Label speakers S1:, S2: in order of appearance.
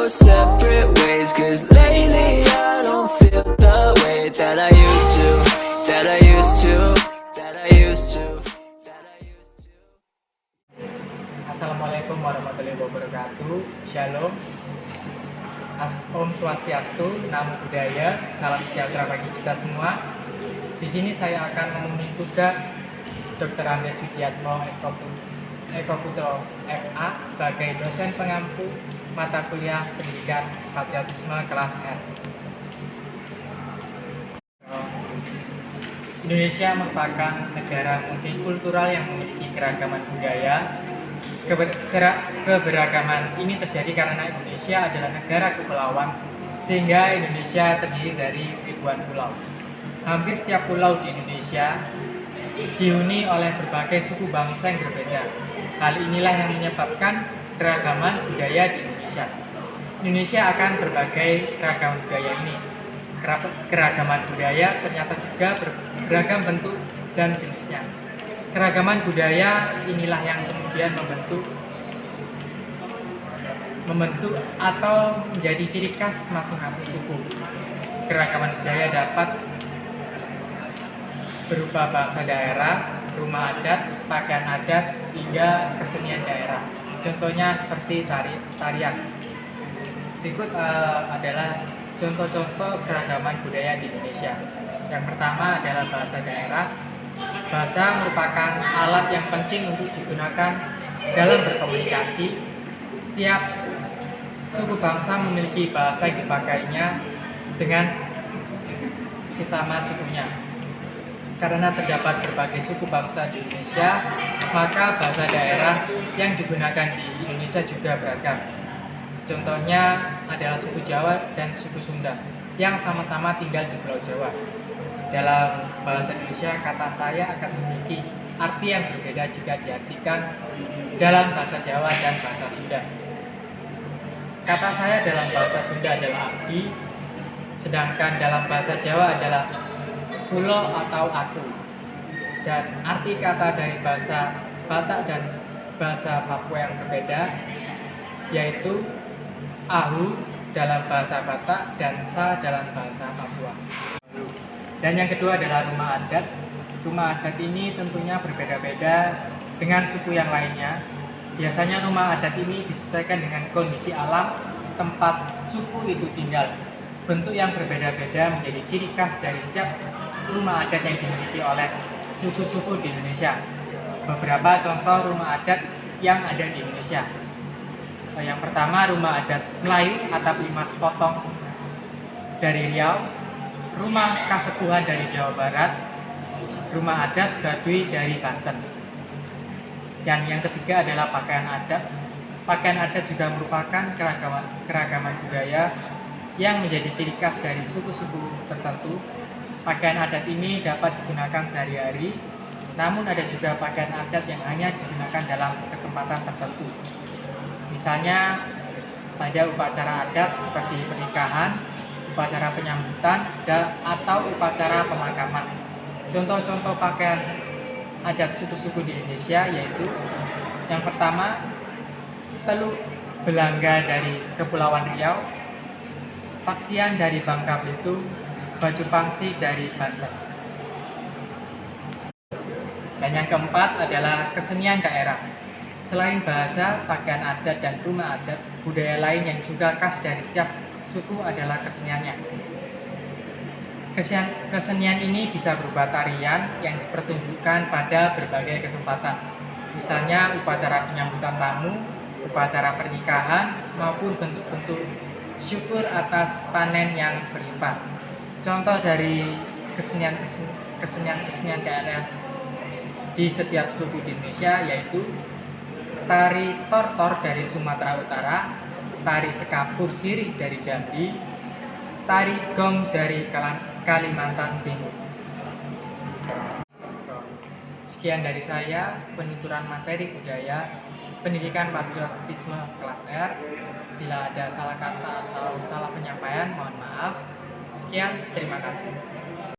S1: go separate ways, 'cause lately I don't feel the way that I used to, that I used to, that I used to, that I used to.
S2: Assalamualaikum warahmatullahi wabarakatuh. Shalom. Om Swastiastu, Namo Buddhaya, salam sejahtera bagi kita semua. Di sini saya akan memenuhi tugas Dr. Andes Widiatmo Eko Putro FA sebagai dosen pengampu mata kuliah Pendidikan Patriotisme kelas R. Indonesia merupakan negara multikultural yang memiliki keragaman budaya. Keberagaman ini terjadi karena Indonesia adalah negara kepulauan, sehingga Indonesia terdiri dari ribuan pulau. Hampir setiap pulau di Indonesia dihuni oleh berbagai suku bangsa yang berbeda. Hal inilah yang menyebabkan keragaman budaya di Indonesia. Indonesia akan berbagai keragaman budaya ini. Keragaman budaya ternyata juga beragam bentuk dan jenisnya. Keragaman budaya inilah yang kemudian membentuk atau menjadi ciri khas masing-masing suku. Keragaman budaya dapat berupa bahasa daerah, rumah adat, pakaian adat, hingga kesenian daerah. Contohnya seperti tarian. Berikut adalah contoh-contoh keragaman budaya di Indonesia. Yang pertama adalah bahasa daerah. Bahasa merupakan alat yang penting untuk digunakan dalam berkomunikasi. Setiap suku bangsa memiliki bahasa yang dipakainya dengan sesama sukunya. Karena terdapat berbagai suku bangsa di Indonesia, maka bahasa daerah yang digunakan di Indonesia juga beragam. Contohnya adalah suku Jawa dan suku Sunda yang sama-sama tinggal di Pulau Jawa. Dalam bahasa Indonesia, kata saya akan memiliki arti yang berbeda jika diartikan dalam bahasa Jawa dan bahasa Sunda. Kata saya dalam bahasa Sunda adalah abdi, sedangkan dalam bahasa Jawa adalah pulo atau aku. Dan arti kata dari bahasa Batak dan bahasa Papua yang berbeda, yaitu ahu dalam bahasa Batak dan sa dalam bahasa Papua. Dan yang kedua adalah rumah adat. Rumah adat ini tentunya berbeda-beda dengan suku yang lainnya. Biasanya rumah adat ini disesuaikan dengan kondisi alam tempat suku itu tinggal. Bentuk yang berbeda-beda menjadi ciri khas dari setiap rumah adat yang dimiliki oleh suku-suku di Indonesia. Beberapa contoh rumah adat yang ada di Indonesia. Yang pertama, rumah adat Melayu atap 5 sepotong dari Riau, rumah Kasepuhan dari Jawa Barat, rumah adat Baduy dari Banten. Dan yang ketiga adalah pakaian adat. Pakaian adat juga merupakan keragaman budaya yang menjadi ciri khas dari suku-suku tertentu. Pakaian adat ini dapat digunakan sehari-hari, namun ada juga pakaian adat yang hanya digunakan dalam kesempatan tertentu. Misalnya pada upacara adat seperti pernikahan, upacara penyambutan, atau upacara pemakaman. Contoh-contoh pakaian adat suku-suku di Indonesia yaitu yang pertama, teluk belangga dari Kepulauan Riau, paksian dari Bangka Belitung, baju pangsi dari Banten. Dan yang keempat adalah kesenian daerah. Selain bahasa, pakaian adat, dan rumah adat, budaya lain yang juga khas dari setiap suku adalah keseniannya. Kesenian ini bisa berupa tarian yang dipertunjukkan pada berbagai kesempatan. Misalnya upacara penyambutan tamu, upacara pernikahan, maupun bentuk-bentuk syukur atas panen yang berlimpah. Contoh dari kesenian daerah di setiap suku di Indonesia yaitu tari tortor dari Sumatera Utara, tari sekapur sirih dari Jambi, tari gong dari Kalimantan Timur. Sekian dari saya, penuturan materi budaya Pendidikan Patriotisme kelas R. Bila ada salah kata atau salah penyampaian, mohon maaf. Sekian, terima kasih.